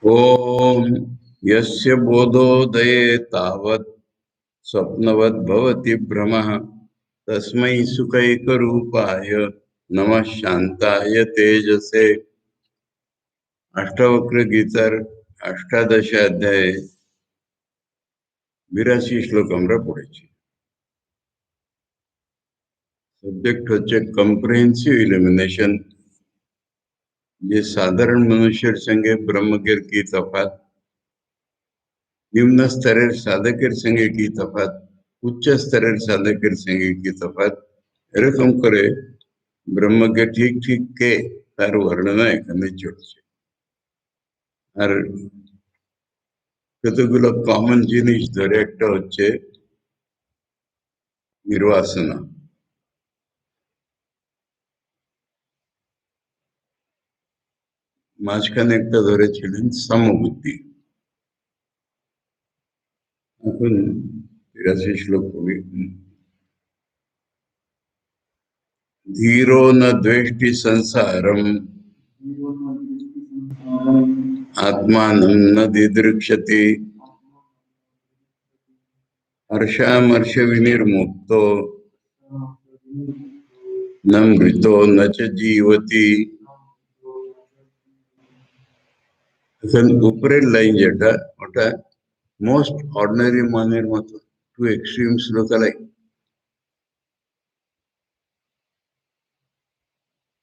ओम यस्य बोधोदये तावत् स्वप्नवद् भवति भ्रमः तस्मै सुखैकरूपाय नमः शान्ताय तेजसे। अष्टावक्र गीतार अष्टादश अध्याय 82 श्लोक আমরা পড়েছি। सब्जेक्ट হচ্ছে কম্প্রিহেন্সিভ ইলিমিনেশন, যে সাধারণ মানুষের সঙ্গে ব্রহ্মজ্ঞের কি তফাৎ, নিম্ন স্তরের সাধকের সঙ্গে কি তফাৎ, উচ্চ স্তরের সাধকের সঙ্গে কি তফাৎ, এরকম করে ব্রহ্মজ্ঞ ঠিক ঠিক কে তার বর্ণনা এখানে চলছে। আর কতগুলো কমন জিনিস ধরে একটা হচ্ছে নির্বাসনা, মাঝখানে একটা ধরেছিলেন সমবুদ্ধি। এখন 83 শ্লোক কবি, धीरो न द्वेष्टि संसारम आत्मानं न दिदृक्षति हर्षामर्ष विनिर्मुक्तो न मृतो न च जीवति। এখন উপরের লাইন যেটা, ওটা মোস্ট অর্ডিনারি মানের মতো, টু এক্সট্রিমস লোকালাই,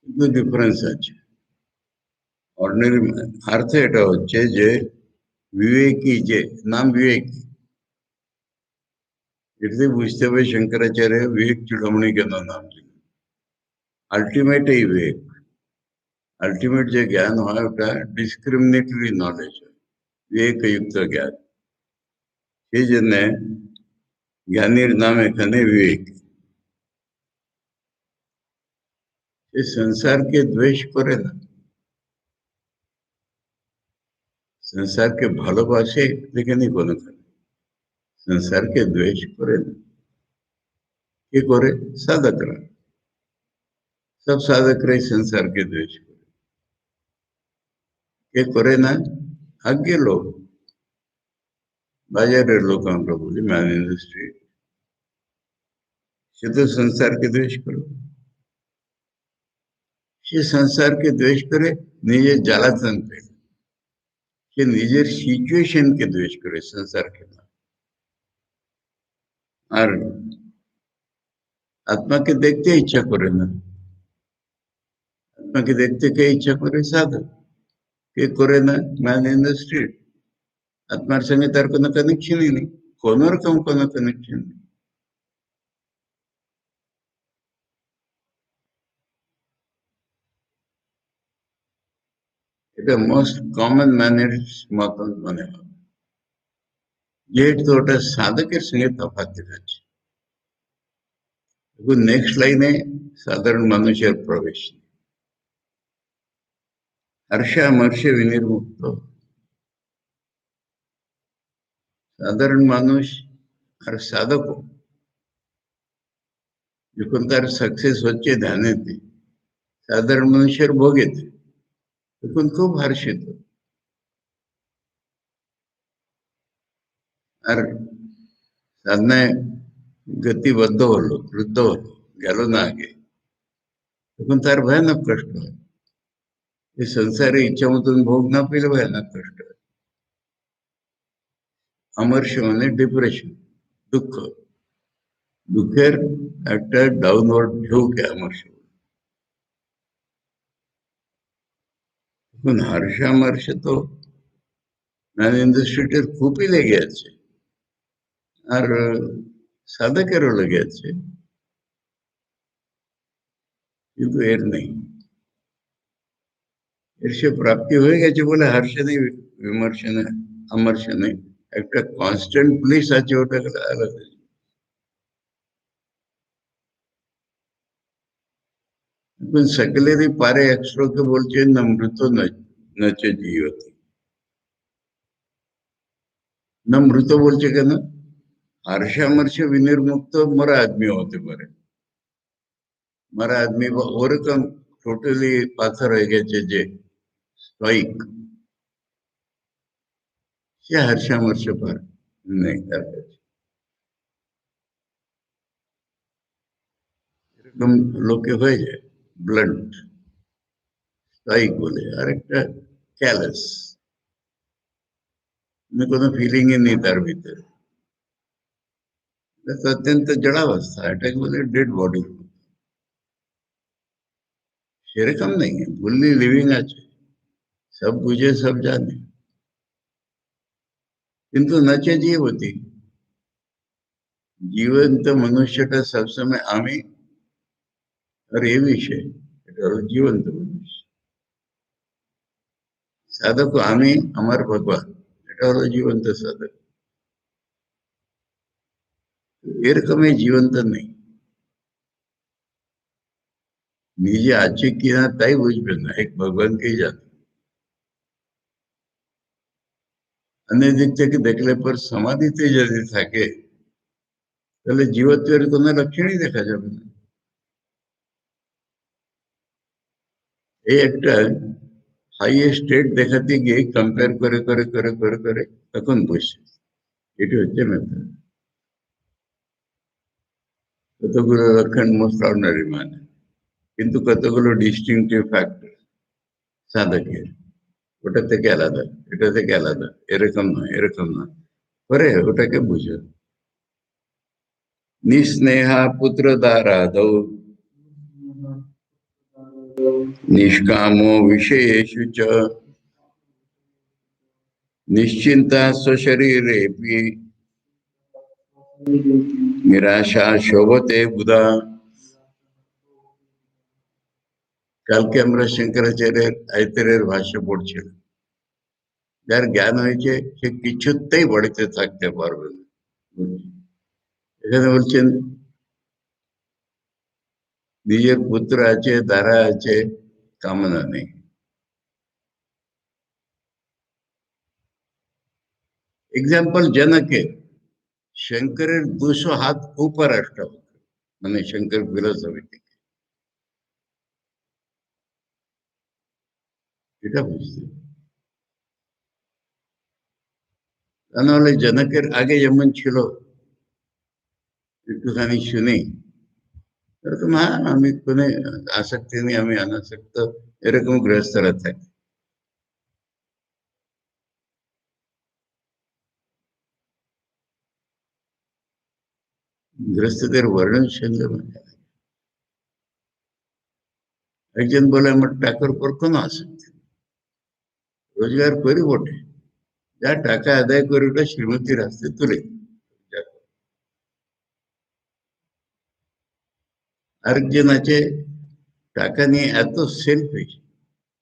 কিন্তু ডিফারেন্স আছে। অর্ডিনারি अर्थ এটা হচ্ছে যে বিবেকী, যে নাম বিবেকী, এটাতে বুঝতে হবে শঙ্করাচার্য বিবেক চূড়ামণি কেন নাম দিলেন। আলটিমেট এই বিবেক, আলটিমেট যে জ্ঞান হয় ওটা ডিসক্রিমিনেটরি নলেজ হয়, বিবেকযুক্ত জ্ঞান। সেই জন্য জ্ঞানীর নাম এখানে বিবেক। সে সংসারকে দ্বেষ করে না, সংসারকে ভালোবাসে, लेकिन কোনো সংসারকে দ্বেষ করে না। কে করে? সাধকরা। সব সাধকরাই সংসারকে দ্বেষ করে। কে করে না? আজ্ঞে লোক, বাজারের লোক আমরা বলি, ম্যান ইন দ্য স্ট্রিট, সে তো সংসারকে দ্বেষ করে। সে সংসারকে দ্বেষ করে নিজের জ্বালাতন পেলে, সে নিজের সিচুয়েশনকে দ্বেষ করে, সংসারকে না। আর আত্মাকে দেখতে ইচ্ছা করে না। আত্মাকে দেখতে কে ইচ্ছা করে? সাধক। কে করে না? Man in the street. আত্মার সঙ্গে তার কোনো কানেকশনই নেই, কোন রকম কোনো কানেকশন নেই। এটা মোস্ট কমন ম্যানের মতন মনে হয়, যেহেতু ওটা সাধকের সঙ্গে তফাৎ দেখাচ্ছে। এখন নেক্সট লাইনে সাধারণ মানুষের প্রবেশ, হর্ষামর্ষে বিনির্মুক্ত। সাধারণ মানুষ আর সাধকও যখন তার সাকসেস হচ্ছে ধ্যানেতে, সাধারণ মানুষের ভোগেতে, তখন খুব হর্ষিত। আর সাধনায় গতিবদ্ধ হলো, ক্রুদ্ধ হলো, গেল না আগে, তখন তার ভয়ানক কষ্ট হয়। এই সংসারে ইচ্ছা মতন ভোগ না পেলে ভয়ানক কষ্ট হয়। আমর্ষ মানে ডিপ্রেশন, দুঃখ, দুঃখের একটা ডাউনওয়ার্ড ঝোঁকে আমর্ষ। এখন হর্ষামর্ষ তো ম্যান ইন দ্য স্ট্রিটের খুবই লেগে আছে, আর সাধকেরও লেগে আছে, কিন্তু এর নেই। এর সে প্রাপ্তি হয়ে গেছে বলে হর্ষ নেই, বিমর্ষ নেই, আমর্ষ নেই। একটা কনস্ট্যান্ট প্লেস আছে, ওটা আলাদা। এখন সকলেরই পারে এক শ্লোকে বলছে না মৃত নচে জীবতি। না মৃত বলছে কেন? হর্ষামর্ষ বিনির্মুক্ত মরা আদমিও হতে পারে। মরা আদমি ওরকম টোটালি পাথর হয়ে গেছে যে স্ট্রাইক, সে হাস্যামর্ষ পার নেই তার কাছে। এরকম লোকে হয়ে যায় ব্লান্ট স্ট্রাইক বলে, আর একটা ক্যালাস, কোনো ফিলিংই নেই তার ভিতরে। অত্যন্ত জড়াবস্থা, এটাকে বলে ডেড বডি। সেরকম নেই, ফুললি লিভিং আছে, सब बुझे सब जाने, কিন্তু নাচে জীবতী। জীবন্ত মনুষ্যটা সবসময় আমি আর এ বিষয়, এটা হলো জীবন্ত মনুষ্য। সাধক আমি, আমার ভগবান, এটা হলো জীবন্ত সাধক। এরকমই জীবন্ত নেই, নিজে আছে কিনা তাই বুঝবেন না, এক ভগবানকেই জানে। अन्य दिक থেকে দেখলে পর সমাধিতে যদি থাকে তাহলে জীবত্বের কোনো লক্ষণই দেখা যাবে না। এই একটা হাই স্টেট দেখাতে গিয়ে কম্পেয়ার করে করে করে করে করে তখন বসে, এটি হচ্ছে মেথড। কতগুলো লক্ষণ মোস্ট অর্ডিনারি মানে, কিন্তু কতগুলো ডিস্টিংটিভ ফ্যাক্টর সাধকের, ওটা থেকে আলাদা, এটা থেকে আলাদা, এরকম নয় এরকম নয়, পরে ওটাকে বুঝো। নিঃস্নেহা পুত্র দ্বারাদৌ নিষ্কামো বিষয়েষু চ নিশ্চিন্তা স্বশরীরেপি নিরাশা শোভতে বুধা। কালকে আমরা শঙ্করাচার্যের আয়তরের ভাষ্য পড়ছিলাম। যার জ্ঞান হয়েছে সে কিছুতেই বাড়িতে থাকতে পারবে না। এখানে বলছেন নিজের পুত্র আছে, দ্বারা আছে, কামনা নেই। एग्जाम्पल जनक है, शंकरेर 200 हाथ ऊपर अष्टावक्र, মানে শঙ্কর ফিলোসফি থেকে, এটা বুঝতে। তা নাহলে জনকের আগে যেমন ছিল, একটুখানি শুনি এরকম, হ্যাঁ আমি কোনো আসক্তি নেই, আমি অনাসক্ত, এরকম গৃহস্থরা থাকে। গৃহস্থদের বর্ণন শুনলে মজা লাগে। একজন বলে আমার টাকার উপর কোনো আসক্তি নেই, রোজগার করি বটে, যা টাকা আদায় করে ওটা শ্রীমতীর হাতে তুলে দিই। আরেকজন আছে টাকা নিয়ে এত সেলফিশ,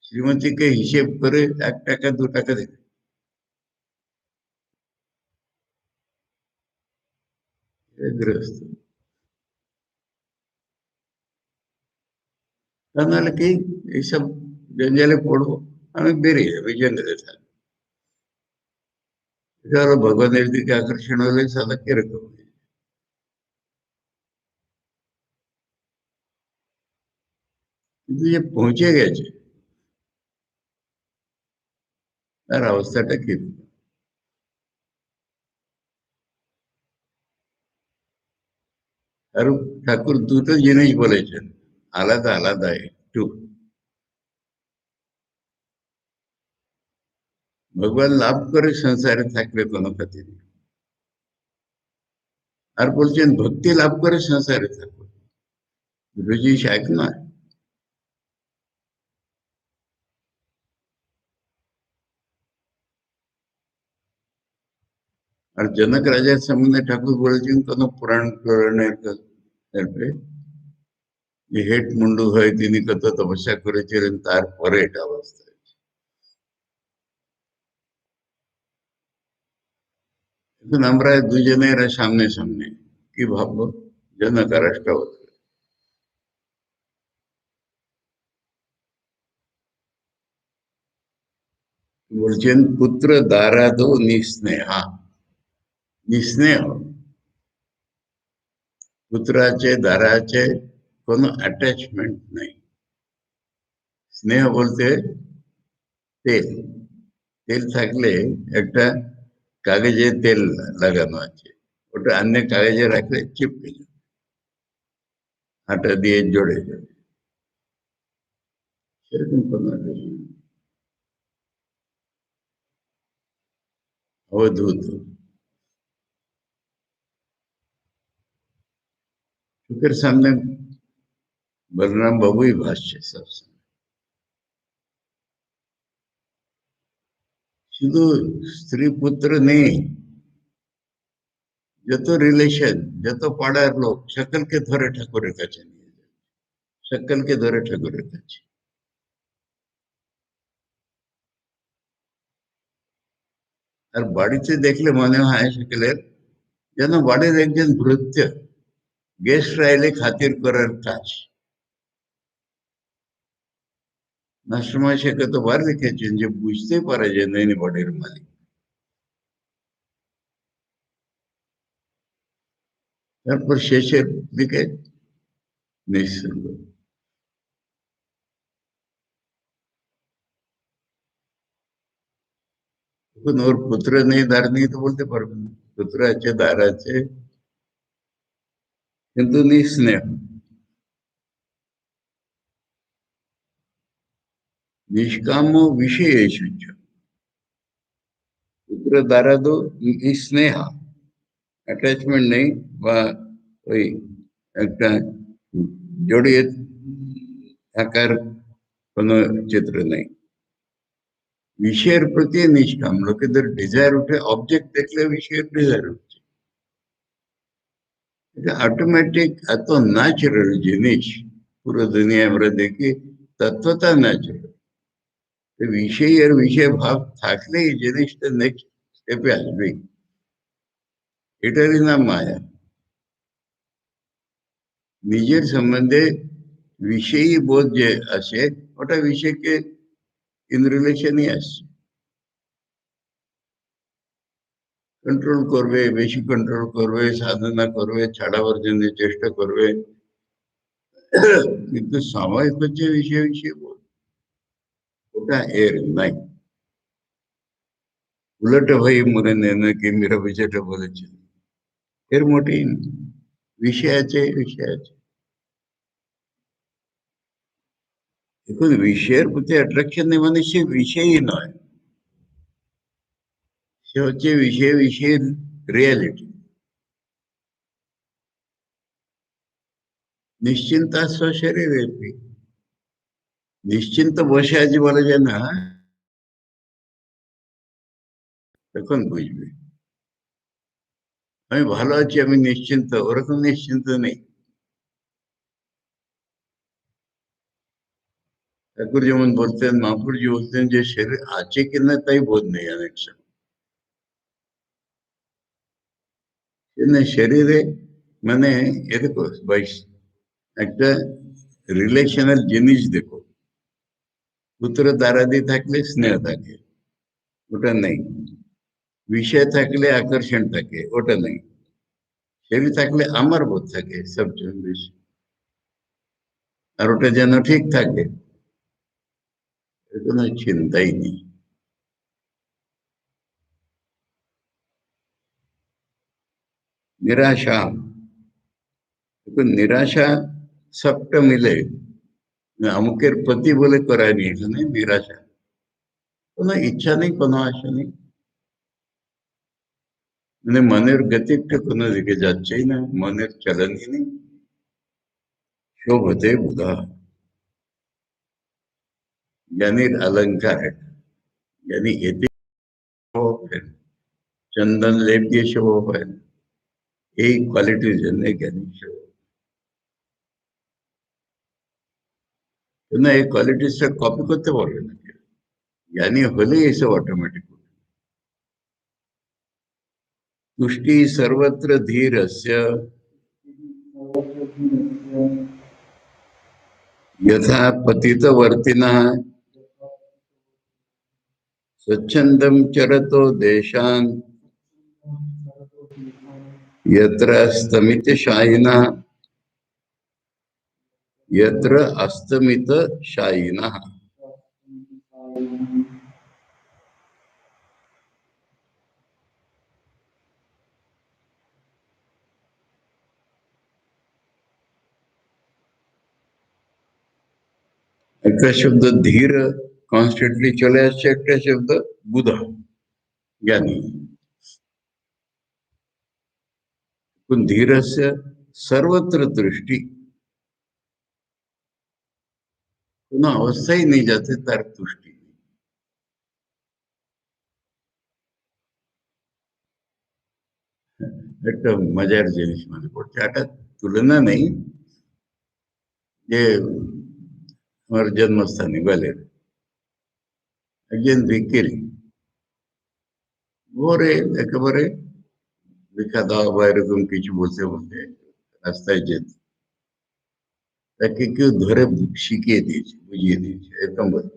শ্রীমতীকে হিসেব করে 1 টাকা 2 টাকা দেবে। গৃহস্থ, তা নাহলে কি এইসব জঞ্জালে পড়বো, আমি বেরিয়ে যাবো জঙ্গলে থাকবো। এটা হলো ভগবানের দিকে আকর্ষণ হলে সাদা কিরকম হয়। কিন্তু যে পৌঁছে গেছে তার অবস্থাটা কি। আর ঠাকুর দুটো জিনিস বলেছেন, আলাদা আলাদা একটু। ভগবান লাভ করে সংসারে থাকলে কোনো ক্ষতি নেই, আর বলছেন ভক্তি লাভ করে সংসারে থাকো, দুটো জিনিস এক নয়। আর জনক রাজার সম্বন্ধে ঠাকুর বলেছেন কোন পুরাণ পুরাণের গল্পে, যে হেট মুন্ডু হয়ে তিনি কত তপস্যা করেছিলেন, তারপরে এটা অবস্থা। এখন আমরা দুজনের সামনে সামনে কি ভাববো, জনক আর অষ্টাবক্র। বলছেন পুত্র দ্বারা দো নিঃস্নেহা, নিঃস্নেহ, পুত্র আছে দ্বারা আছে, কোনো অ্যাটাচমেন্ট নেই। স্নেহ বলতে তেল, তেল থাকলে একটা কাগজে তেল লাগানো আছে, ওটা অন্য কাগজে রাখলে চিপকে যাবে, আটা দিয়ে জড়ে যাবে, সেরকম কোনো অবধূত। চোখের সামনে বলরাম বাবুই ভাসছে সবসময়। শুধু স্ত্রী পুত্র নেই, যত রিলেশন, যত পাড়ার লোক, সকলকে ধরে ঠাকুরের কাছে নিয়ে যায়, সকলকে ধরে ঠাকুরের কাছে। আর বাড়িতে দেখলে মনে হয় সকলের যেন বাড়ির একজন ভৃত্য, গেস্টরা এলে খাতির করার কাজ। মাস্টারমশাই সে কতবার লিখেছেন যে বুঝতে পারে যে ইনি বাড়ির মালিক। তারপর শেষের দিকে নিঃসঙ্গ। এখন ওর পুত্র নেই, দ্বার নেই তো বলতে পারবেন না, পুত্র আছে, দ্বার আছে, কিন্তু নিঃস্নেহ, নিষ্কাম विषयेषु च। পুত্র দ্বারা তো স্নেহ, অ্যাটাচমেন্ট নেই, বা ওই একটা জড়িয়ে থাকার কোনো চিত্র নেই। বিষয়ের প্রতি নিষ্কাম, লোকেদের ডিজায়ার উঠে, অবজেক্ট দেখলে বিষয়ের ডিজায়ার উঠছে, এটা অটোমেটিক, এত ন্যাচারাল জিনিস পুরো দুনিয়া আমরা দেখি, তত্ত্বতা ন্যাচারাল। বিষয় আর বিষয় ভাব থাকলে এই জিনিসটা নেক্সট স্টেপে আসবেই, এটারই নাম মায়া। নিজের সম্বন্ধে বিষয়ী বোধ যে আসে, ওটা বিষয়কে ইন রিলেশনই আসছে। কন্ট্রোল করবে, বেশি কন্ট্রোল করবে, সাধনা করবে, ছাড়াবার জন্য চেষ্টা করবে, কিন্তু সময় হচ্ছে বিষয় বিষয় বোধ, ওটা এর নাই। উল্টো ভাই মনে নেন কি মেরা বিষয়টা বলেছিল, এর মোটেই নেই। বিষয় আছে, বিষয় আছে। দেখুন, বিষয়ের প্রতি অ্যাট্রাকশন নেই মানে সে বিষয়ই নয়, সে হচ্ছে বিষয়, বিষয়ের রিয়ালিটি। নিশ্চিন্তা স্বশরীরে, নিশ্চিন্ত বসে আছি বলা যায় না, তখন বুঝবে। আমি ভালো আছি, আমি নিশ্চিন্ত, ওরকম নিশ্চিন্ত নেই। ঠাকুর যেমন বলতেন, মহাপুরজি বলতেন যে শরীর আছে কিনা তাই বোধ নেই অনেক সময়। শরীরে মানে এ দেখো ভাই, একটা রিলেশনাল জিনিস দেখো, পুত্র দারাদি থাকলে স্নেহ থাকে, ওটা নেই। বিষয় থাকলে আকর্ষণ থাকে, ওটা নেই। শরীর থাকলে আমার বোধ থাকে সবচেয়ে বেশি, আর ওটা যেন ঠিক থাকে, এর কোনো চিন্তাই নেই। নিরাশা, দেখুন নিরাশা সবটা মিলে, অমুকের প্রতি বলে করায়নি, এখানে নিরাশা, কোনো ইচ্ছা নেই, কোনো আশা নেই, মানে মনের গতি একটু কোনো দিকে যাচ্ছেই না, মনের চলনই নেই। শোভতে বুধা, জ্ঞানীর অলঙ্কার এটা, জ্ঞানী এতে শোভা পায় না, চন্দন লেপ দিয়ে শোভা পায় না, এই কোয়ালিটির জন্য জ্ঞানী শোভা। কিন্তু এই কোয়ালিটিসটা কপি করতে পারবে না কেউ, জ্ঞানী হলেই এসব অটোমেটিক। तुष्टि सर्वत्र धीरस्य यथा पतितवर्तिनः स्वच्छन्दं चरतो देशान् यत्र अस्तमितशायिनः, यत्र अस्तमितशायिनः। একটা শব্দ ধীর কনস্ট্যান্টলি চলে আসছে, একটা শব্দ বুধ জ্ঞানী। धीरस्य सर्वत्र दृष्टि, কোনো অবস্থায় নেই যাতে তার তুষ্টি। একটা মজার জিনিস মনে পড়ছে, একটা তুলনা নেই যে আমার জন্মস্থানে গ্বালিয়র একজন ভিখিরি ভোরে একেবারে ভিক্ষা দাও বা এরকম কিছু বলতে বলতে রাস্তায় যেত, তাকে কেউ ধরে শিখিয়ে দিয়েছে, বুঝিয়ে দিয়েছে, এরকম বলতে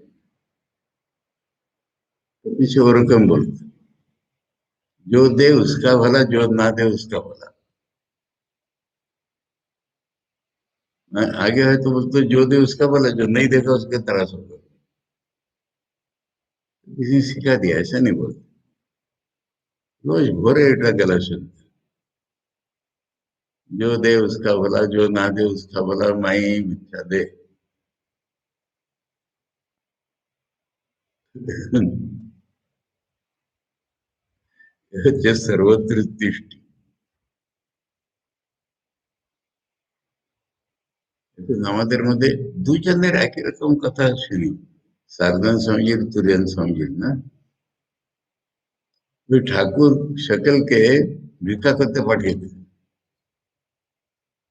কিছু ওরকম বলতো, जो दे उसका भला, जो ना दे उसका भला। आगे है तो बोलते जो दे उसका भला, जो नहीं देगा उसके त्रास होगा। किसी ने सिखा दिया, ऐसा नहीं बोलते, रोज भोरे एटा गला सुनते, जो दे उसका भला, जो ना दे उसका भला, माई भिक्षा दे। যে সর্বত্র দৃষ্টি। আমাদের মধ্যে দুজনের একই রকম কথা শুনি, সারদান স্বামীজির, তুরিয়ান স্বামীজির না। ওই ঠাকুর সকলকে ভিক্ষা করতে পাঠিয়ে দিল,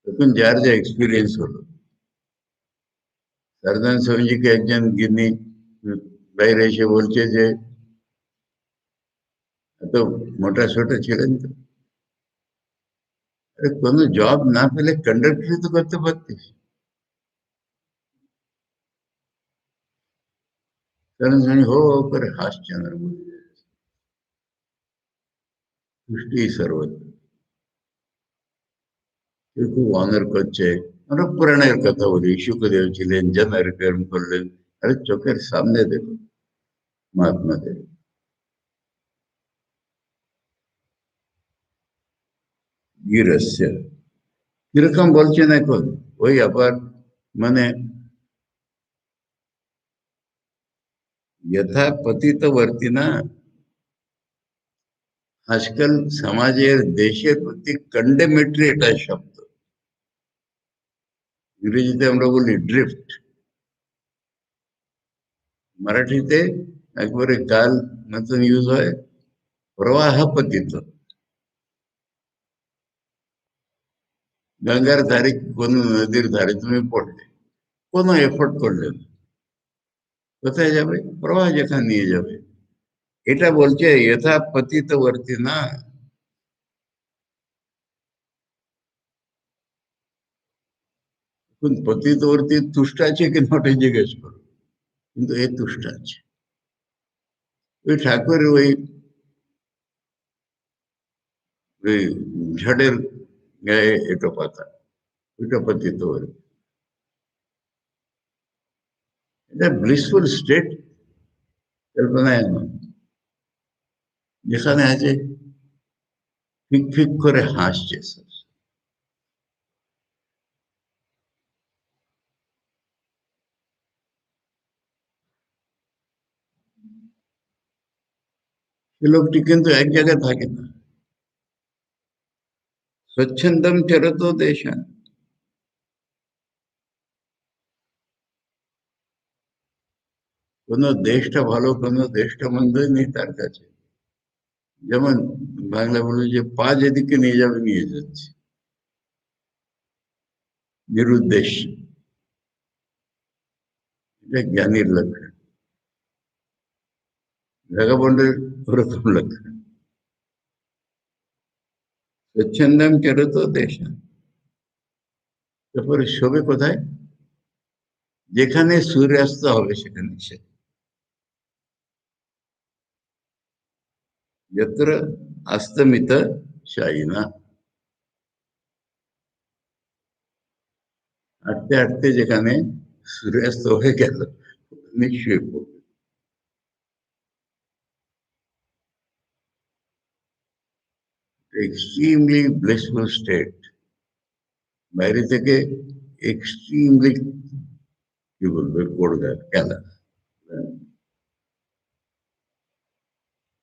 তখন যার যা এক্সপিরিয়েন্স হলো, সারদান স্বামীজিকে একজন গিন্নি বাইরে এসে বলছে যে এত মোটা সোটা ছিলেন তো, আরে কোনো জব না পেলে কন্ডাক্টরি তো করতে পারতিস। সারদান স্বামী হো হো করে হাসছেন আর বলছে তুষ্টি সর্বত্র। কেউ খুব অনার করছে, আমরা পুরাণের কথা বলি, শুকদেব ছিলেন, জনের কর্ম করলেন, আরে চোখের সামনে দেখো মহাত্মাদের। গিরস্য কিরকম বলছেন এখন, ওই আবার মানে यथा पतित वर्ती ना, আজকাল সমাজের দেশের প্রতি কন্ডেমেটরি এটা শব্দ, ইংরেজিতে আমরা বলি ড্রিফট, মারাঠিতে একবারে গাল মতন ইউজ হয় প্রবাহ পতিত। গঙ্গার ধারে কোন নদীর ধারে তুমি পড়লে, কোনো এফোর্ট করলে না, কোথায় যাবে, প্রবাহ যেখানে নিয়ে যাবে। এটা বলছে যথা পতিত বর্তি না। এখন পতিত বর্তি তুষ্ট আছে কি নটে জিজ্ঞেস করো, কিন্তু এ তুষ্ট আছে। ওই ঠাকুর ওই ওই ঝড়ের গায়ে এটো পাতা, ওইটা পতিত বর্তি। এটা ব্লিসফুল স্টেট, কল্পনায় নয়, যেখানে আছে ফিক ফিক করে হাসছে সব। সে লোকটি কিন্তু এক জায়গায় থাকে না, স্বচ্ছন্দম চরত দেশান, কোনো দেশটা ভালো কোনো দেশটা মন্দই নেই তার কাছে। যেমন বাংলা বলে যে পা যেদিকে নিয়ে যাবে নিয়ে যাচ্ছে, নিরুদ্দেশ, এটা জ্ঞানীর লক্ষণ। ভগবানের ওরকম লক্ষণ, স্বচ্ছন্দম চরত দেশান। তারপরে শোবে কোথায়, যেখানে সূর্যাস্ত হবে সেখানে সে, যত্র অস্তমিত শায়িনা, হাঁটতে হাঁটতে যেখানে সূর্যাস্ত হয়ে গেল নিশ্চয়ই পড়বে। extremely blissful state বাইরে থেকে extremely কি বলবে পড়বে খেলা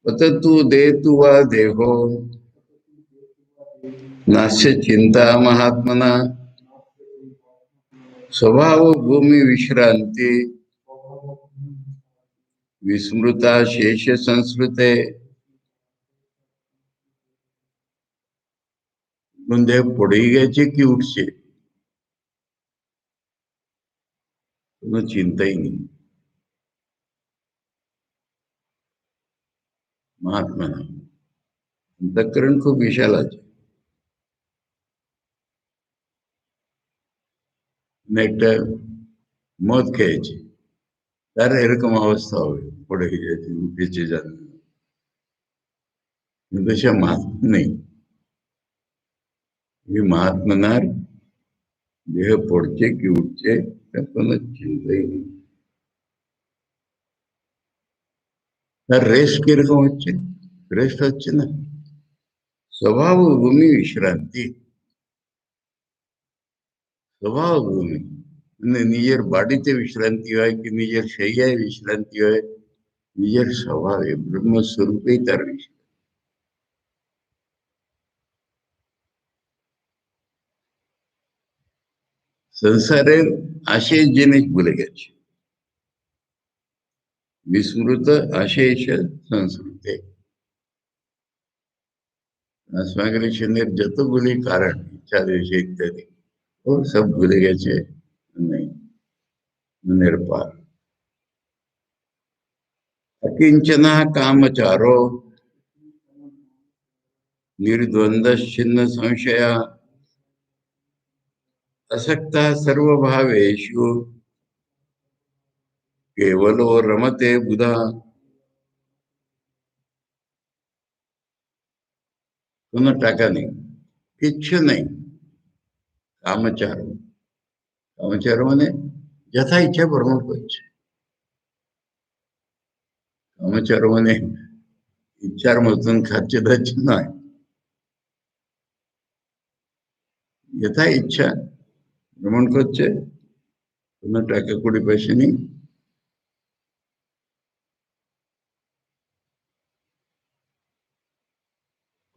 तू दे तुवा देहो नास्य चिंता महात्मना स्वभाव भूमि विश्रांति विस्मृता शेष संस्कृते ಮುಂದೆ পড়েই গেছে কি উঠছে কোনো চিন্তাই নেই महात्मा अंतःकरण खूब विशाल আছে একটা মদ খেয়েছে তার এরকম অবস্থা হবে পড়ে গেছে উঠেছে জানে কিন্তু সে महात्मा নেই এই महात्मनार দেহ পড়ছে কি উঠছে তার কোনো চিন্তাই নেই তার রেস্ট কিরকম হচ্ছে রেস্ট হচ্ছে না स्वभाव भूमि विश्रांति स्वभाव भूमि মানে নিজের বাড়িতে বিশ্রান্তি হয় কি নিজের শৈয়ায় বিশ্রান্তি হয় নিজের স্বভাবে ব্রহ্মস্বরূপেই তার বিশ্রান্তি সংসারের আশেষ জিনিস ভুলে গেছে विस्मृत अशेष संस्कृते ट्रांसमाइग्रेशনের যতগুলি কারণ ইচ্ছা দেশ ইত্যাদি ও সব ভুলে গেছে नहीं মনের পার अकिंचन कामचारो निर्द्वंद छिन्न संशय असक्ता सर्वभावेषु केवलो रमते बुधा কোনো টাকা নেই কিচ্ছু নেই কামচার কামচার মানে যথা ইচ্ছা ভ্রমণ করছে কামচার মানে ইচ্ছার মতন খাচ্ছে দাচ্ছে নয় যথা ইচ্ছা ভ্রমণ করছে কোনো টাকা কুড়ি পয়সা নেই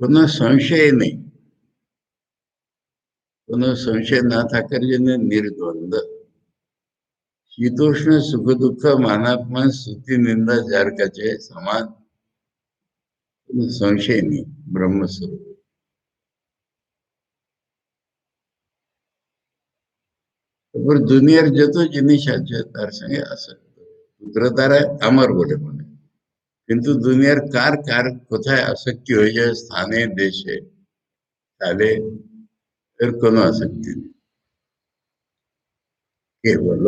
কোনো সংশয় নেই কোনো সংশয় না থাকার জন্য নির্দ্বন্দ্ব শীতোষ্ণ সুখ দুঃখ মানাত্মা স্তুতি নিন্দা যার কাছে সমান কোনো সংশয় নেই ব্রহ্মস্বরূপ তারপর দুনিয়ার যত জিনিস আছে তার সঙ্গে আসক্ত পুত্র তারা আমার বলে মনে কিন্তু দুনিয়ার কার কার কোথায় আসক্তি হয়ে যায় স্থানে দেশে তাহলে এর কোনো আসক্তি নেই কেবল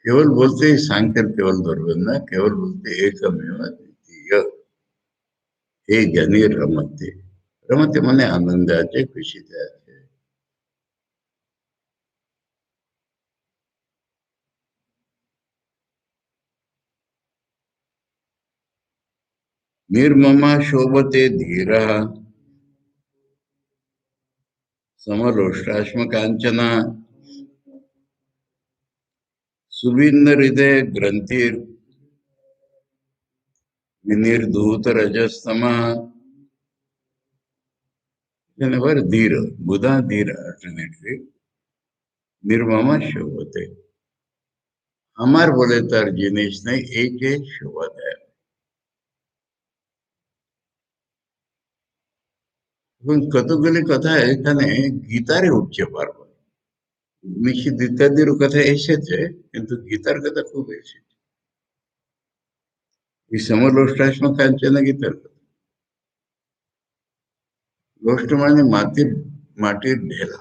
কেবল বলতে सांख्य केवल ধরবেন না কেবল বলতে एकमेव द्वितीय এই জ্ঞানী রমতে রমতে মানে আনন্দে আছে খুশিতে আছে निर्ममा शोभते धीरा समलोष्टाश्म कांचना सुभिन्न हृदय ग्रंथिर विनिर्धूत रजस्तमा धीर बुधा धीर अल्टरनेटली निर्ममा शोभते আমার বলে তার জিনিস নেই এই যে শোভা দেয় এবং কতগুলি কথা এখানে গীতারে উঠছে পারবো নিশ্চিত ইত্যাদির কথা এসেছে কিন্তু গীতার কথা খুব এসেছে এই সমলোষ্টাশ্ম কাঞ্চন গীতার কথা লোষ্ট মানে মাটির ঢেলা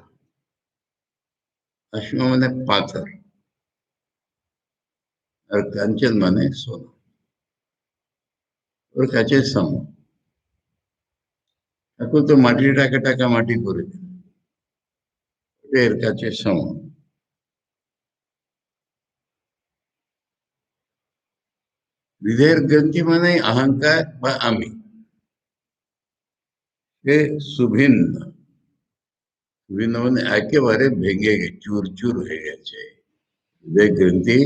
আশ্ম মানে পাথর আর কাঞ্চন মানে সোনা ওর কাছে সম এখন তো মাটির টাকা টাকা মাটি করে দিল এর কাছে সম হৃদয়ের গ্রন্থি মানে অহংকার বা আমি એ સુભિન્ન સુભિન્ન মানে একেবারে ভেঙে গেছে, চুরচুর হয়ে গেছে। হৃদয় গ্রন্থি,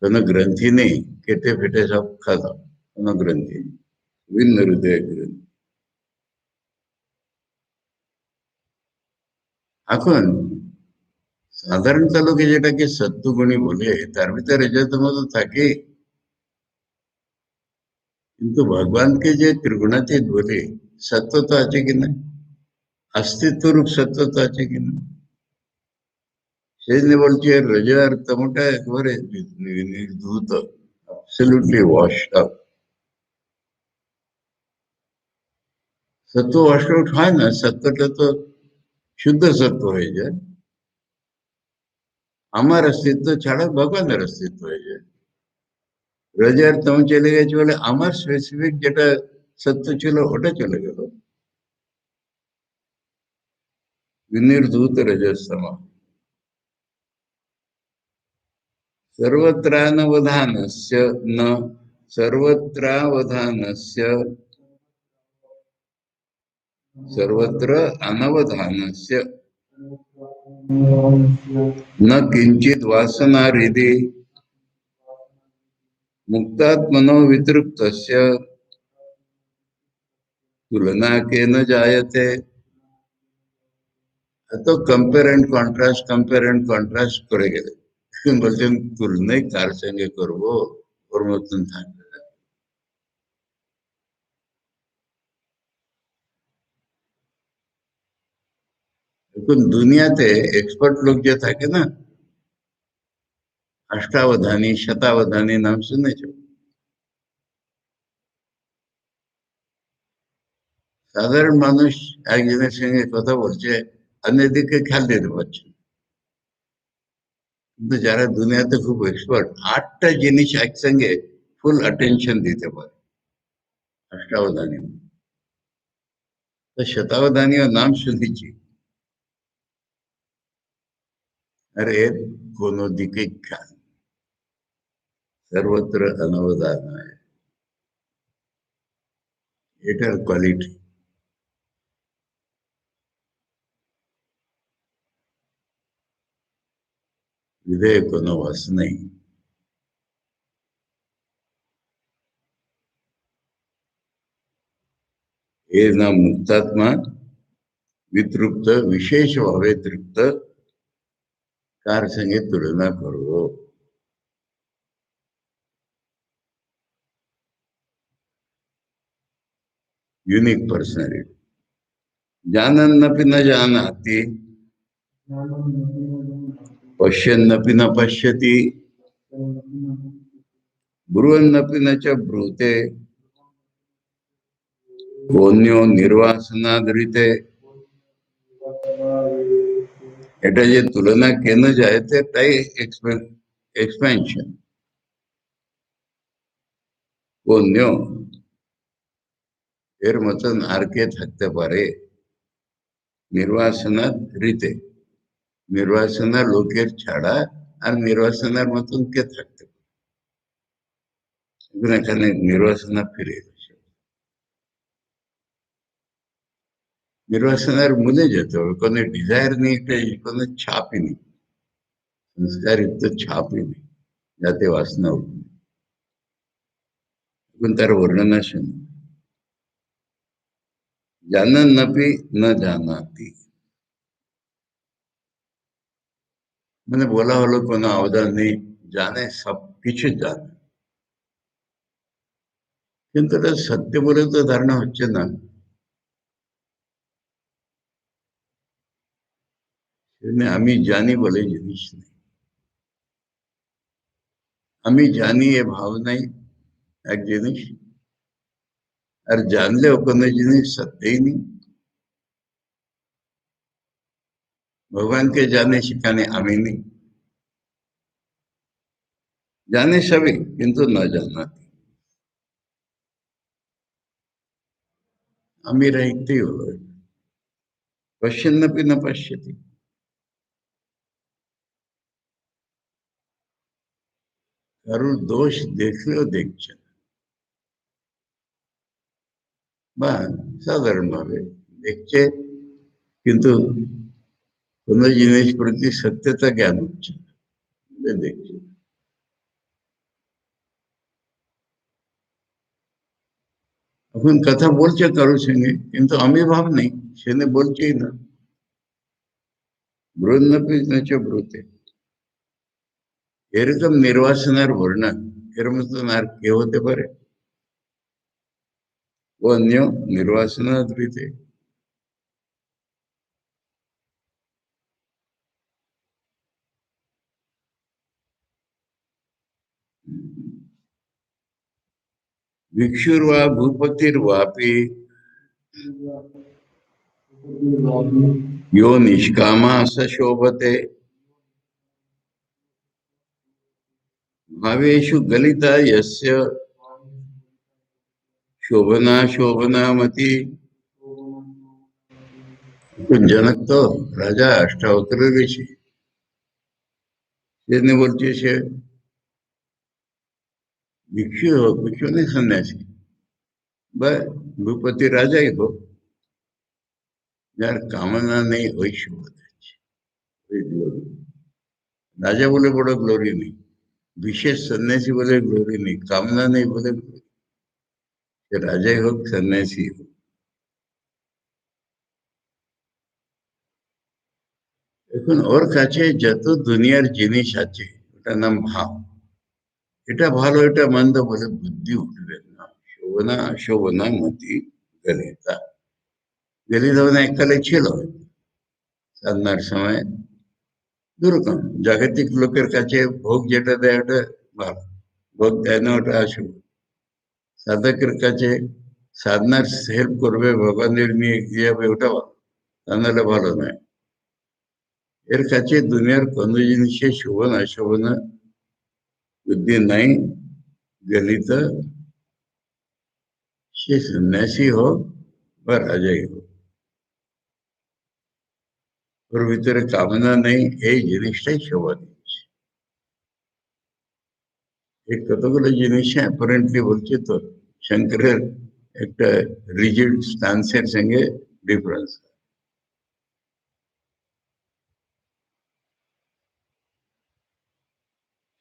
কোনো গ্রন্থি নেই, কেটে ফেটে সব খতম, কোনো গ্রন্থি নেই, ভিন্ন হৃদয় গ্রন্থি। এখন সাধারণত লোকে যেটাকে সত্যগুণী বলে, তার ভিতরে রজতম তো থাকে, কিন্তু ভগবানকে যে ত্রিগুণাতীত বলে, সত্য তো আছে কিনা, अस्तित्व रूप सत्य तो আছে কিনা। সেই জন্য বলছি রজ আর তমটা একবারে নির্ধূত, অ্যাবসলিউটলি ওয়াশড আউট। সত্য ওয়াশড আউট হয় না, সত্যটা তো শুদ্ধ সত্য হয়ে যায়। আমার অস্তিত্ব ছাড়া ভগবানের অস্তিত্ব হয়ে যায়। রজ আর তম চলে গেছে বলে আমার স্পেসিফিক যেটা সত্য ছিল ওটা চলে গেল। विनिर्धूत रजस्तम सर्वत्रानवधानस्य न सर्वत्रावधानस्य सर्वत्र अनवधानस्य न किंचित वासना हृदि मुक्तात्मनो वितृप्तस्य तुलना के न जायते। तो कंपेयर एंड कॉन्ट्रास्ट करे गए, বলছেন তুলনায় কার সঙ্গে করবো, ওর মতন থাকবে না। এখন দুনিয়াতে এক্সপার্ট লোক যে থাকে না, अष्टावधानी शतावधानी नाम শুনেছ? সাধারণ মানুষ একজনের সঙ্গে কথা বলছে, অন্যদিকে খেয়াল দিতে পারছে না। কিন্তু যারা দুনিয়াতে খুব এক্সপার্ট, 8টা জিনিস একসঙ্গে ফুল অ্যাটেনশন দিতে পারে, অষ্টাবধানী। তো শতাবধানীও নাম শুনেছি, আর এর কোনো দিকে খেয়াল, সর্বত্র অনবধান হয়, এটার কোয়ালিটি। হৃদয়ে কোনো বাস নেই। এর নাম মুক্তাত্মা, वितृप्त, विशेष भावे तृप्त, कार संगे तुलना करो। Unique personality. जानन्नपि न जानाति, पश्यन्नपि न पश्यति, ब्रुवन्नपि न च ब्रूते, कोन्यो निर्वासनादृते। এটা যে তুলনা কেন যায়, তাই এক্সপেনশন। কোন্য, এর মতন আর কে থাকতে পারে, নির্বাসনার রীতে, নির্বাসনা লোকের ছাড়া আর নির্বাসনার মতন কে থাকতে পারে। এখানে নির্বাসনা ফিরে গেছে। নির্বাসনার মূলে যেতে হবে, কোনো ডিজায়ার নেই, কোনো ছাপই নেই, সংস্কারিত ছাপই নেই, যাতে বাসনা উঠবে। এখন তার বর্ণনা শুনুন। জানান্নপি ন জানাতি, মানে বলা হলো কোনো অবদান নেই, জানে, সবকিছু জানে, কিন্তু এটা সত্য বলে তো ধারণা হচ্ছে না। আমি জানি বলে জিনিস নেই, আমি জানি এ ভাবনাই এক জিনিস, আর জানলেও কোনো জিনিস সত্যই নেই। ভগবানকে জানে, সেখানে আমি নেই। জানে সবই, কিন্তু না জানা, আমি রাখতেই হলো। পশ্যন্নপি না পশ্যতি, কারোর দোষ দেখলেও দেখছে না, বা সাধারণ ভাবে দেখছে, কিন্তু কোনো জিনিস প্রতি সত্যতা জ্ঞান হচ্ছে না, দেখছে। এখন কথা বলছে কারোর সঙ্গে, কিন্তু আমি ভাব নেই, সেনে বলছেই না। ব্রহ্মপি নচ ব্রুতে, এরকম নির্বাসনের বর্ণন এর মতন আর কে হতে পারে? ও অন্য নির্বাসনাদ্রিতে। भिक्षुर्वा भूपतिर्वापि यो निष्कामा स शोभते, भावेषु गलिता यस्य शोभना शोभनामति। तो जनक तो राजा अष्टावक्र ऋषि, সেজন্য বলছে সে ভিক্ষু হোক, ভিক্ষু নেই সন্ন্যাসী, বা ভূপতি রাজাই হোক, যার কামনা নেই ওই শুভ যাচ্ছে, ওই গ্লোরি। রাজা বলে বড় গ্লোরি নেই, বিশেষ সন্ন্যাসী বলে গ্লোরি নেই, কামনা নেই বলে glory। সে রাজাই হোক, সন্ন্যাসী হোক। এখন ওর কাছে যত দুনিয়ার জিনিস আছে, ওটার নাম ভাব। এটা ভালো, এটা মন্দ বলে বুদ্ধি উঠবে না। শোভনা অশোভনা মতি গলিতা। গলিতা মানে এককালে ছিল সাধনার সময়। দুরকম জাগতিক লোকের কাছে ভোগ যেটা দেয় ওটা ভালো, ভোগ দেয় না ওটা অশুভ। সাধকের কাছে সাধনার হেল্প করবে, ভগবানের নিয়ে এগিয়ে যাবে, ওটা ভালো, তা নাহলে ভালো নয়। এর কাছে দুনিয়ার কোন জিনিসে শুভ না শুভ না বুদ্ধি নাই, গলিত, সে সন্ন্যাসী হোক বা রাজাই হোক, ওর ভিতরে কামনা নেই, এই জিনিসটাই শোভা দিচ্ছে। এই কতগুলো জিনিস অ্যাপারেন্টলি বলছে তো শঙ্করের একটা রিজিড স্ট্যান্সের সঙ্গে ডিফারেন্স।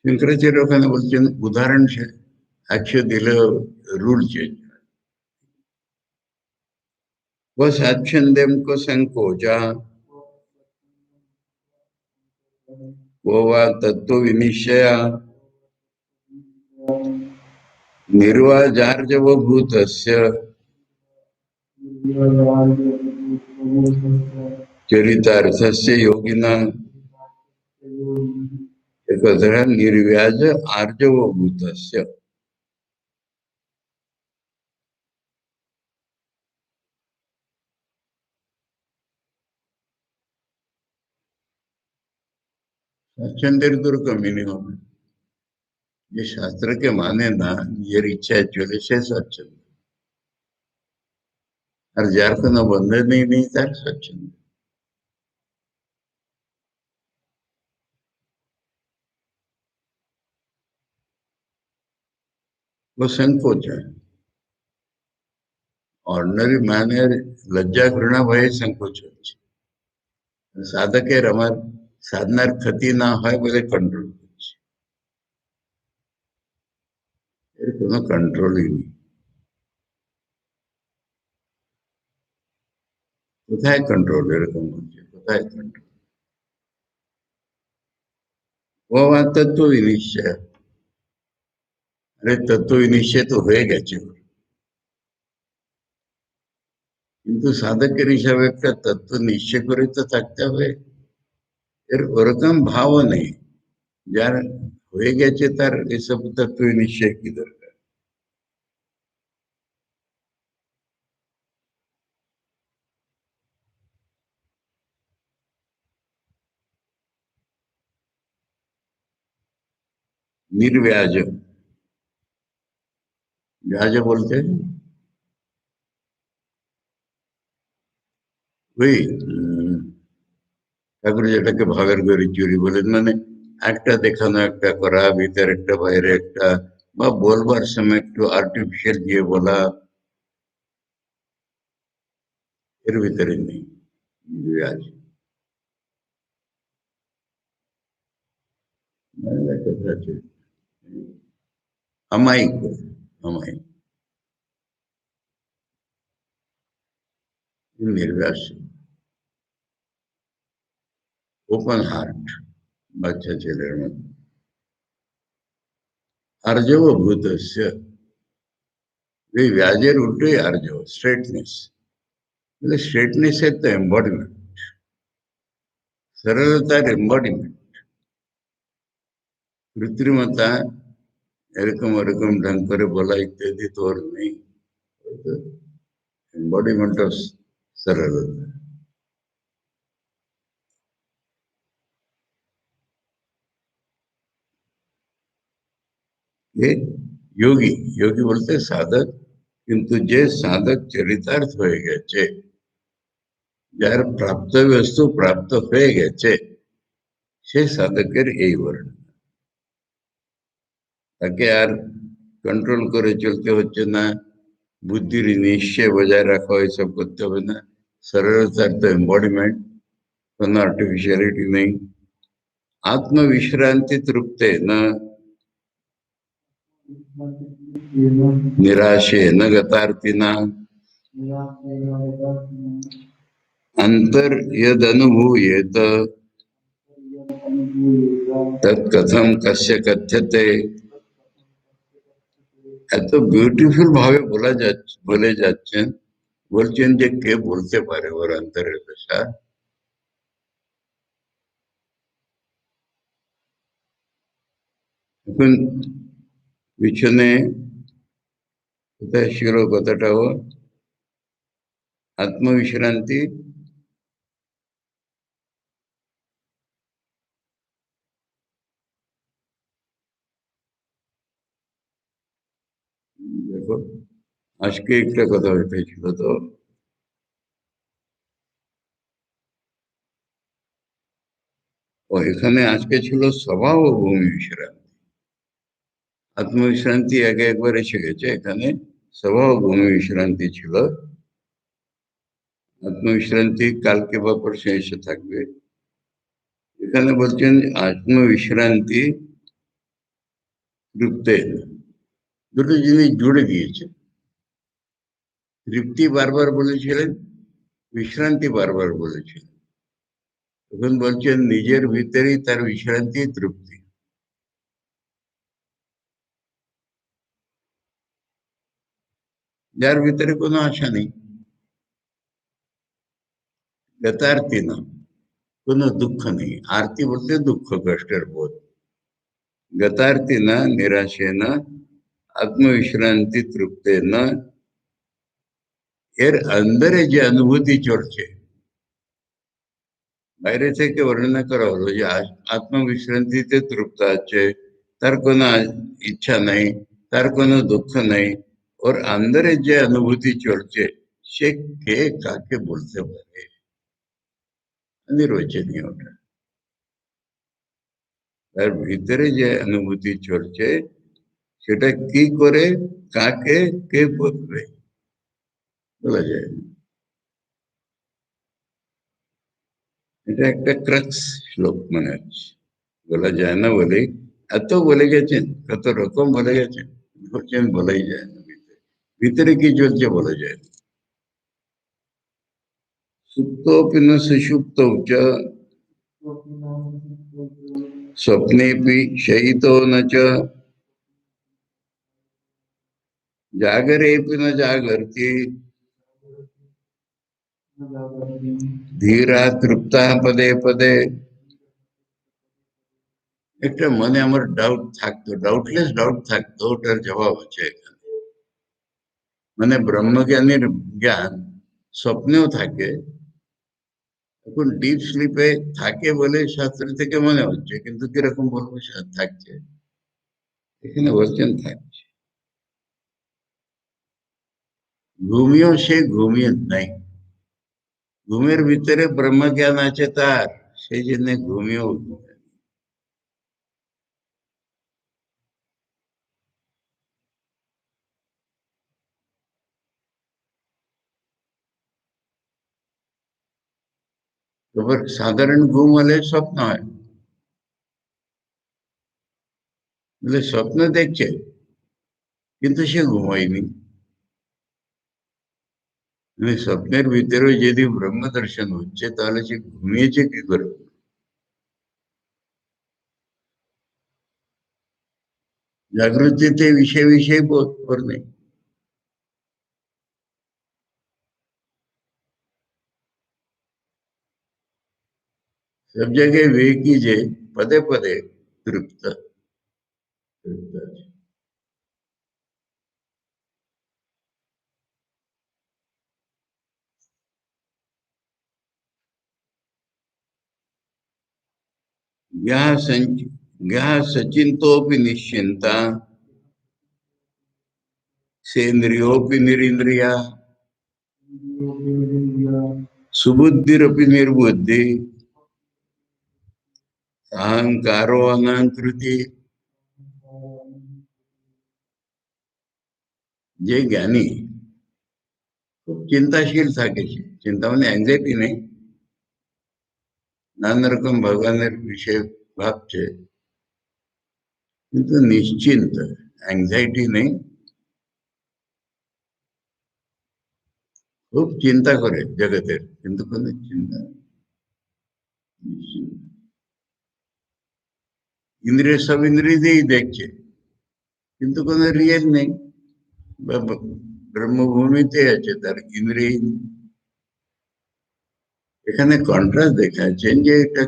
शंकराचार्य ওখানে বলছেন উদাহরণ সে 100 দিলে রুল চেঞ্জ হয়। वो साक्षंद्यम को संकोचा, वो वा तत्व विनिश्चय, निर्वाजार्जव भूतस्य चरितार्थस्य योगिना, एक निर्व्याज आर्जव भूतस्य। स्वाच्छंद्य तो कमी नहीं होगा, ये शास्त्र के माने ना, ये इच्छा एक्चुअली से स्वच्छंद, और जार को न बंधन नहीं तार स्वच्छंद। वो संकोच है, ऑर्डिनरी मैंने लज्जा घृणा भय संकोच হচ্ছে। সাধকের আমার সাধনার ক্ষতি না হয় বলে কন্ট্রোল করছে, এর কোনো কন্ট্রোলই নেই। কোথায় কন্ট্রোল, এরকম হচ্ছে, কোথায় কন্ট্রোল? ও আমার তত্ত্ব বিনিশ্চয়, আরে তত্ত্ব বিনিশ্চয় তো হয়ে গেছে ওর। কিন্তু সাধকের হিসাবে একটা তত্ত্ব নিশ্চয় করে তো থাকতে হবে, এর ওরকম ভাবও নেই। যার হয়ে গেছে তার এসব তত্ত্ব নিশ্চয় কি দরকার? निर्व्याज, व्याज बोलते हैं ওই ঠাকুর যেটাকে ভাগের গড়ি চুরি বলেন, মানে একটা দেখানো একটা করা, ভিতরে একটা বাইরে একটা, বা বলবার সময় একটু আর্টিফিশিয়াল দিয়ে বলা, এর ভিতরে নেই নির্ব্যাজ। বাংলা কথা আছে, আমায়িক, আমায়িক, निर्व्यास, ओपन हार्ट, বাচ্চা ছেলের মতো। আর্জব ভূতস্য, এই ব্যাজের উল্টোই আর্জব, স্ট্রেটনেস। স্ট্রেটনেস এর তো এম্বডিমেন্ট, সরলতার এম্বডিমেন্ট। কৃত্রিমতা এরকম এরকম ঢং করে বলা ইত্যাদি তো ওর নেই, এম্বডিমেন্ট অফ সরলতা। ये योगी, योगी বলতে সাধক, কিন্তু যে সাধক চরিতার্থ হয়ে গেছে, যার প্রাপ্ত বস্তু প্রাপ্ত হয়ে গেছে, সে সাধকের এই বর্ণ। তাকে আর কন্ট্রোল করে চলতে হচ্ছে না, বুদ্ধির নিশ্চয় বজায় রাখা, এসব করতে হবে না। সরলতার তো এম্বডিমেন্ট, কোনো আর্টিফিশিয়ালিটি নেই। आत्मविश्रांति तृप्ते न निराशे न गतार्थिना अंतर यद अनुभूयेत तत्कथम कस्य कथ्यते। এত বিউটিফুল ভাবে বলা যাচ্ছে, বলে যাচ্ছেন, বলছেন যে কে বলতে পারে ওর অন্তরের দশা। এখন পিছনে কোথায় ছিল কথাটাও, আত্মবিশ্রান্তি, দেখো আজকে একটা কথা উঠেছিল তো, ও এখানে আজকে ছিল স্বভাব ও ভূমি বিশ্রান্তি। আত্মবিশ্রান্তি আগে একবার এসে গেছে, এখানে স্বভাব ও ভূমি বিশ্রান্তি ছিল। আত্মবিশ্রান্তি কালকে বা পরশু এসে থাকবে। এখানে বলছেন আত্মবিশ্রান্তি তৃপ্তে, দুটো জিনিস জুড়ে দিয়েছে। তৃপ্তি বারবার বলেছিলেন, বিশ্রান্তি বারবার বলেছিলেন। এখন বলছেন নিজের ভিতরেই তার বিশ্রান্তি তৃপ্তি। যার ভিতরে কোনো আশা নেই, গতার্থী না, কোনো দুঃখ নেই। আরতি বলতে দুঃখ কষ্টের বোধ। গতার্থী না, নিরাশে না, আত্মবিশ্রান্তি তৃপ্তে না, এর অন্দরে যে অনুভূতি চলছে, বাইরে থেকে বর্ণনা করা হলো যে আত্মবিশ্রান্তিতে তৃপ্ত আছে, তার কোনো ইচ্ছা নেই, তার কোনো দুঃখ নেই, ওর অন্দরে যে অনুভূতি চলছে, সে কে কাকে বলতে পারে, নির্বচনীয় ওটা। তার ভিতরে যে অনুভূতি চলছে, সেটা কি করে কাকে কে বলবে বলা যায় না। এটা একটা ক্রাক্স শ্লোক মনে হচ্ছে, বলা যায় না বলে। এত বলে গেছেন, কত রকম বলে গেছেন, বলছেন বলাই যায় না। ভিতরে ভিতরে কি চলছে বলা যায় না। সুপ্তোপি ন সুষুপ্তৌ চ স্বপ্নেপি শয়িতো ন চ জাগরেপি ন জাগর্তি ধীরা তৃপ্তা পদে পদে। একটা মনে আমার ডাউট থাকতো, ডাউটলেস ডাউট থাকতো, ওটার জবাব আছে এখানে। মানে ব্রহ্মজ্ঞানের জ্ঞান স্বপ্নেও থাকে, এখন ডিপ স্লিপে থাকে বলে শাস্ত্র থেকে মনে হচ্ছে, কিন্তু কিরকম বলবো থাকছে, এখানে বলছেন থাকছে। ঘুমিয়েও সে ঘুমিয়ে নাই, ঘুমের ভিতরে ব্রহ্মজ্ঞান আছে তার, সেই জন্য ঘুমিয়েও ঘুমে। এবার সাধারণ ঘুম হলে স্বপ্ন হয়, বলে স্বপ্ন দেখছে কিন্তু সে ঘুমায়নি। মানে স্বপ্নের ভিতরে যদি ব্রহ্ম দর্শন হচ্ছে তাহলে সে ঘুমিয়েছে কি করে? जागृतीचे विषय विषय बोध नहीं। सब जगह वे कीजे पदे पदे तृप्त तृप्त ज्ञा संच ज्ञा सचिंतोपि निश्चिंता सेन्द्रियोपि निरिंद्रिया सुबुद्धिरपि निर्बुद्धि अहंकारो अनंकृति। जे ज्ञानी खूब चिंताशील থাকে, চিন্তা মানে অ্যাংজাইটি নেই, নানা রকম ভগবানের বিষয়ে ভাবছে কিন্তু নিশ্চিন্ত, অ্যাংজাইটি নেই, খুব চিন্তা করে জগতের কিন্তু কোনো চিন্তা নিশ্চিন্ত। ইন্দ্রিয় সব ইন্দ্রিয় দিয়েই দেখছে কিন্তু কোনো রিয়েল নেই, ব্রহ্মভূমিতে আছে তার ইন্দ্রিয়। এখানে কন্ট্রাস্ট দেখাচ্ছেন যে এটা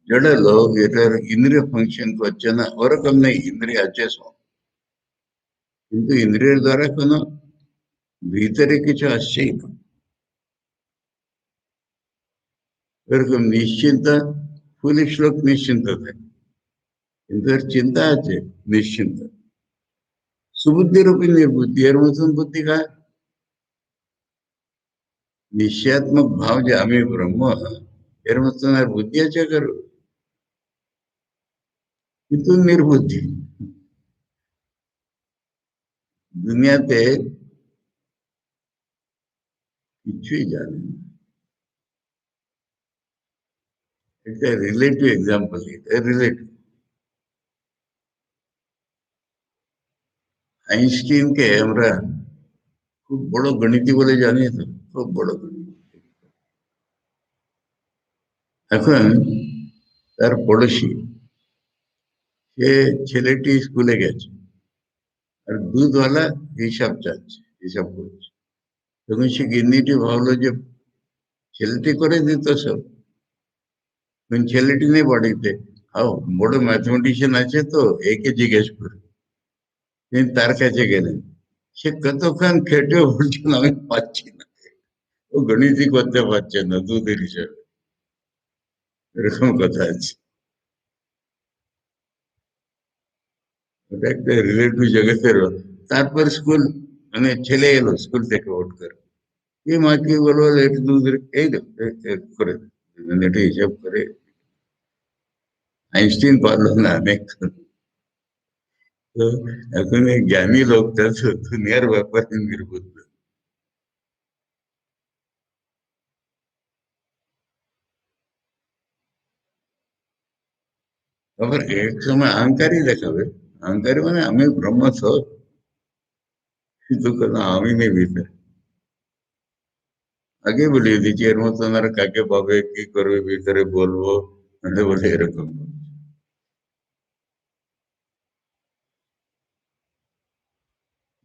জড় লোক, এটার ইন্দ্রিয় ফাংশন করছে না, ওরকম নেই, ইন্দ্রিয় আছে সব কিন্তু ইন্দ্রিয়ের দ্বারা কোনো ভিতরে কিছু আসছেই না। এরকম নিশ্চিন্ত, পুলিশ লোক নিশ্চিন্ত থাকে কিন্তু এর চিন্তা আছে নিশ্চিন্ত। সুবুদ্ধির উপর নির্বুদ্ধি, এর মতন বুদ্ধি কার? निश्चयात्मक भाव जो আমি ব্রহ্ম, এর মতন আর বুদ্ধি আছে কারো? কিন্তু নির্বুদ্ধি। দুনিয়াতে কিছুই জানে না। এটা রিলেটিভ এক্সাম্পল, এটা রিলেটিভ। আইনস্টাইনকে আমরা খুব বড় গণিতি বলে জানি, তো খুব বড় গণিত। এখন তার পড়োশি, সে ছেলেটি স্কুলে গেছে আর দুধওয়ালা হিসাব চাচ্ছে, হিসাব করছে। তখন সে গিন্নিটি ভাবলো যে ছেলেটি করে দিত সব, তখন ছেলেটি নেই বাড়িতে, আও বড় ম্যাথমেটিশিয়ান আছে তো একে জিজ্ঞেস করে। তিনি তার কাছে গেলেন, সে কতক্ষণ খেটে বলছেন আমি পাচ্ছি না, ও গণিতই করতে পারছে না দুধের হিসাবে। এরকম কথা আছে। ওটা একটা রিলেটিভ জগতের। তারপর স্কুল, মানে ছেলে এলো স্কুল থেকে ওঠ করে, এই মাকে বলবো একটু দুধ এই করে দে। মানে এটা হিসাব করে আইনস্টাইন পারলো না অনেক। তো এখন এই জ্ঞানী লোকটা তো দুনিয়ার ব্যাপারে নির্বুদ্ধ। আবার এক সময় অহংকারই দেখাবে, অহংকারী মানে আমি ব্রহ্ম সব, কিন্তু কোনো আমি নেই ভিতরে। আগে বলিয়ে দিচ্ছি এর মতন আর কাকে পাবে কি করবে ভিতরে বলবো, মানে বলে এরকম।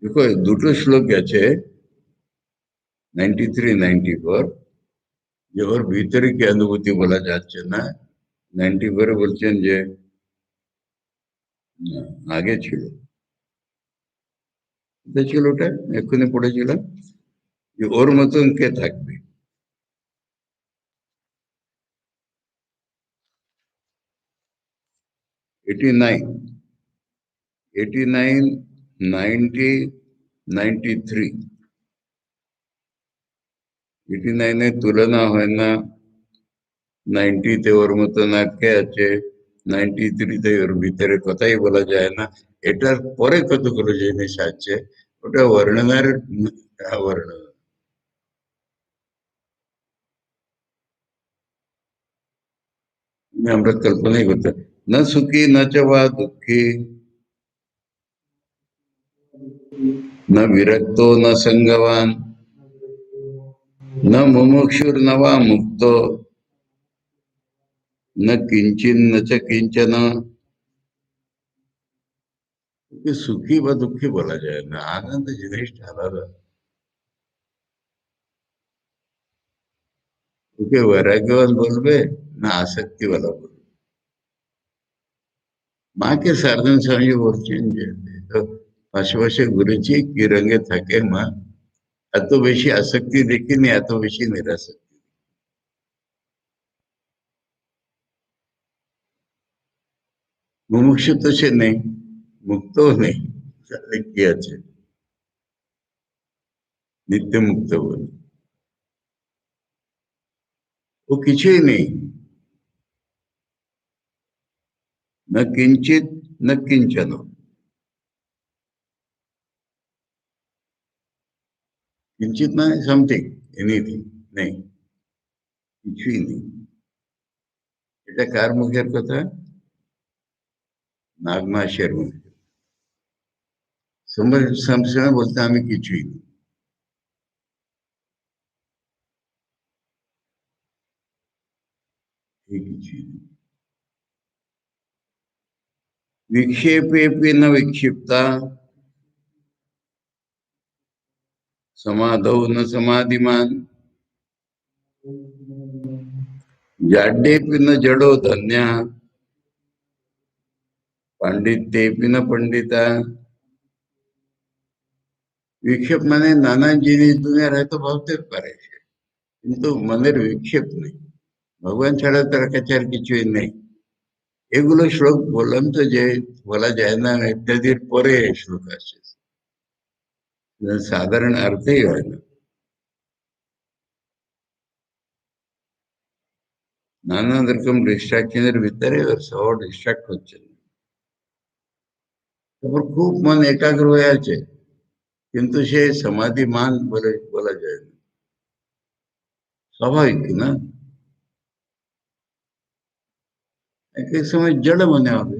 দেখো দুটো শ্লোক আছে, 93 94, যে ওর ভিতরে কি অনুভূতি বলা যাচ্ছে না। 94 বলছেন যে আগে ছিল, এটা ছিল ওটা এক্ষুনি পড়েছিলাম, যে ওর মতন কে থাকবে। 89, 89, 90, 93। 89-এর তুলনা হয় না, 90-তে ওর মতন আর কে আছে, 93-তে ওর ভিতরে কথাই বলা যায় না। এটার পরে কতগুলো জিনিস আছে, ওটা বর্ণনার বর্ণনা। আমরা কল্পনাই করতে না সুখী না চ বা দুঃখী न विरक्तो न संगवान न मुमुक्षुर्न वा मुक्तो न किंचिन च किंचन क्योंकि सुखी व दुखी बोला जाए ना आनंद जिनिस आलादा क्योंकि वैराग्यवान बोलबे ना आसक्ति वाला बोलबे माँ के साधन समय और चेंज है तो পাশাপাশি ঘুরেছি কি রঙে থাকে মা এত বেশি আসক্তি দেখিনি এত বেশি নিরাসক্তি মুমুক্ষু তো সে নেই মুক্তও নেই তাহলে কি আছে নিত্য মুক্ত বলে ও কিছুই নেই न किंचित न किंचन किंचित ना समथिंग एनीथिंग नहीं কিছুই নেই এটা কার মুখের কথা নাগমাসের মুখে সবসময় বলতে আমি কিছুই নেই এই কিছুই নেই विक्षेपेपि न विक्षिप्ता समाधौ न समाधिमान जाड्येपि न जडो धन्य पांडित्येपि न पंडिता विक्षेप माने नाना जिनिस दुनिया रहे तो बहुत पारे কিন্তু মনের বিক্ষেপ নেই ভগবান ছাড়া তার কাছে আর কিছুই নেই এগুলো শ্লোক বললাম তো যে বলা যায় না ইত্যাদির পরে শ্লোক আসে সাধারণ অর্থই হয় না নানান রকম ডিস্ট্রাকশনের ভিতরে ওর সহ ডিস্ট্রাক্ট হচ্ছে তারপর খুব মন একাগ্র হয়ে আছে কিন্তু সে সমাধিমান বলে বলা যায় না স্বাভাবিক না এক এক সময় জড় মনে হবে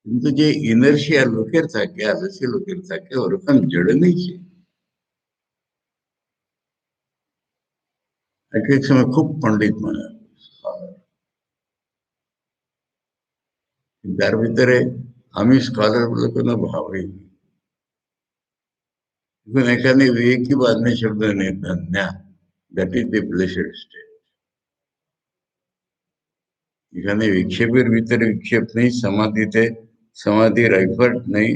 কিন্তু যে ইনার্শিয়া লোকের থাকে আলসী লোকের থাকে ওরকম জড় নেই সে এক এক সময় খুব পণ্ডিত মনে হবে তার ভিতরে আমি স্কলার বলে কোনো ভাবই নেই এখন এখানে विवेकी बांधने शब्द नहीं धन्या that is the blessed state এখানে বিক্ষেপের ভিতরে বিক্ষেপ নেই সমাধিতে সমাধির এফর্ট নেই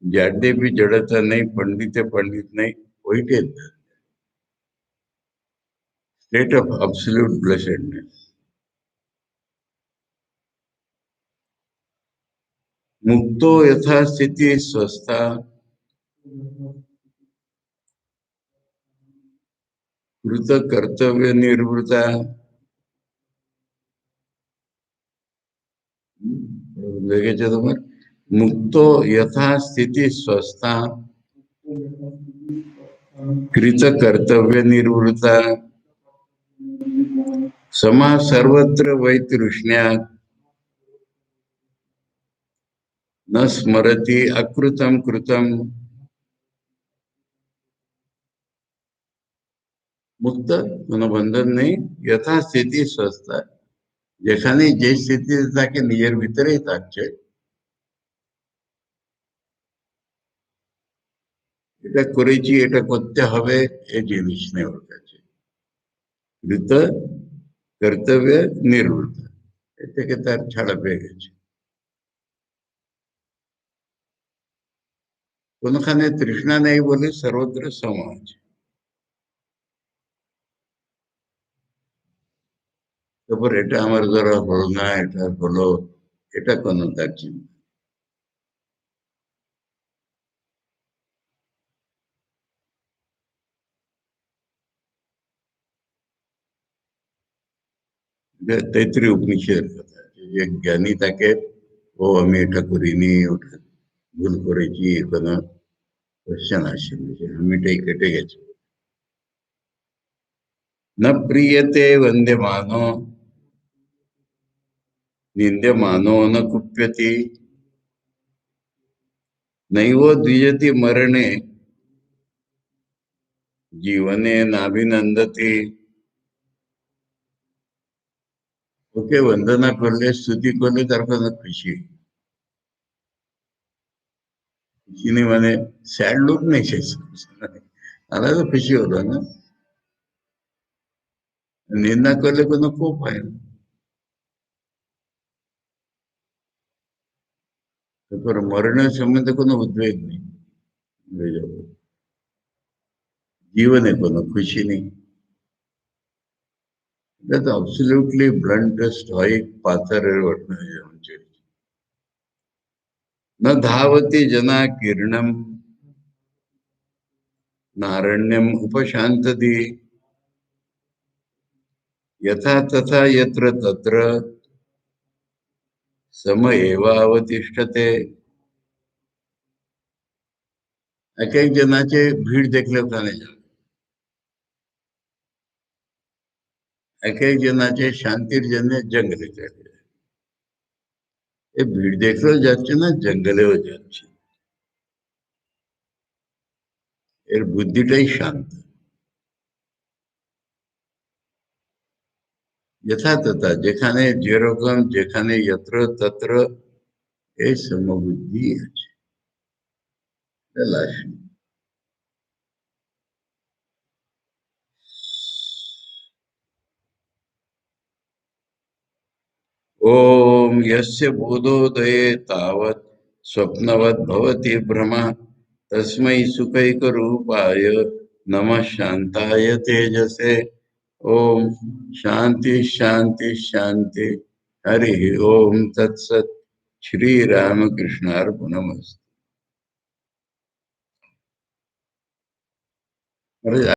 जाड्य भी जड़ता नहीं पंडित पंडित नहीं वही स्टेट ऑफ एब्सोल्यूट ब्लेसेडनेस मुक्तो यथास्थिति स्वस्था कृत कर्तव्य निर्वृता লেগেছে তোমার মুক্ত यथास्थिति स्वस्था कृत कर्तव्य निर्वृता समा सर्वत्र वैतृष्ण्या न स्मरति अकृतम कृतम মুক্ত কোনো বন্ধন নেই যথাস্থিতি স্বস্থ যেখানে যে স্থিতিতে থাকে নিজের ভিতরেই থাকছে এটা করেছি এটা করতে হবে এই জিনিস নেই ওর কাছে কৃত কর্তব্য নির্বৃত এ থেকে তার ছাড়া পেয়ে গেছে কোনখানে তৃষ্ণা নেই বলে সর্বত্র সম আছে তারপর এটা আমার দ্বারা হলো না এটা হলো এটা কোনো তার চিন্তা তৈত্রীয় উপনিষদের কথা যে জ্ঞানী তাকে ও আমি এটা করিনি ওটা ভুল করেছি কোনো কোশ্চেন আসেনি যে আমি এটাই কেটে গেছি न प्रीयते वंद्यमानो निन्द्यमानो न कुप्यति नैव द्विजति मरणे जीवने नाभिनंदति। ओके वंदना करले स्तुति करले तार কোনো খুশি খুশি নেই মানে স্যাড লুক নেই শেষ আলাদা খুশি হলো না নিন্দা করলে কোনো কোপ হয় না তারপর মরণের সম্বন্ধে কোনো উদ্বেগ নেই হয়ে যাবে জীবনে কোনো খুশি নেই এটা তো অ্যাবসলিউটলি ব্লান্টেস্ট হোয়াইট পাথরের ঘটনা যেমন চলছে न धावति जना किरणम नारण्यम उपशांतति यथा तथा यत्र तत्र सम एवावतिष्ठते। एक एक जनाचे भीड़ देखले होता नाही एक एक जनाचे शांतिर जने जंगले चले ये भीड़ देखले যাচ্ছে না জঙ্গলেও যাচ্ছে এর বুদ্ধিটাই শান্ত यथा तथा যেখানে যেরকম যেখানে यत्र तत्र এই সমবুদ্ধি আছে লাশ ओम यस्य बोधोदये तावत् स्वप्नवद् भवति भ्रमः तस्मै सुखैकरूपाय नमः शान्ताय तेजसे। ओम शांति शांति शांति। हरि ओम तत्सत्। श्री रामकृष्णार्पणमस्तु।